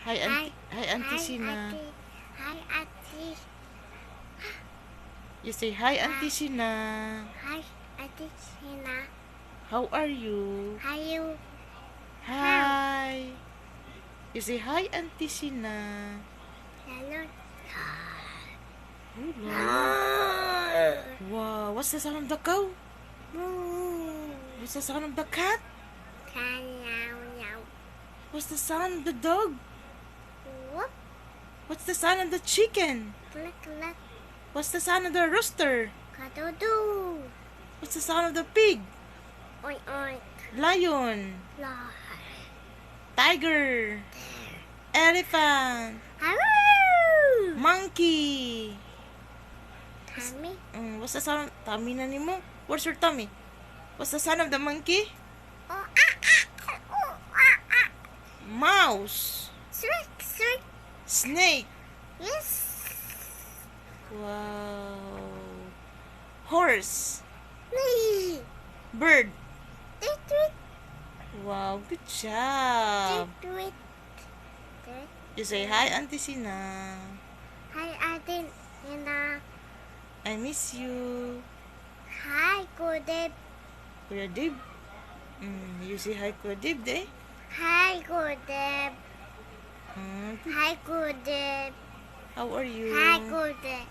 Hi, Auntie Sina. Hi, Auntie. You say hi, Auntie Sina. Hi, Auntie Sina. How are you? How you? Hi. You say hi, Auntie Sina. Hello. Oh, Lord. Wow, what's the sound of the cow? Moo. What's the sound of the cat? Meow. What's the sound of the dog? Whoop. What's the sound of the chicken? Click. What's the sound of the rooster? Kadoodoo. What's the sound of the pig? Oink. Lion. Lord. Tiger. Elephant. Hello. Monkey. Tummy. What's the sound? Tummy na nimo? Where's your tummy? What's the sound of the monkey? Oh, Mouse. Shrek. Snake. Yes. Wow. Horse. Me. Bird. Tweet. Wow, good job. Tweet. You say hi, Auntie Sina. Hi, Auntie Sina. I miss you. Hi, Kuya. Kuya Dib. You say hi, Kuya Dib, eh? Hi, Kuya. Mm, Hi, Kuya. How are you? Hi, Kuya.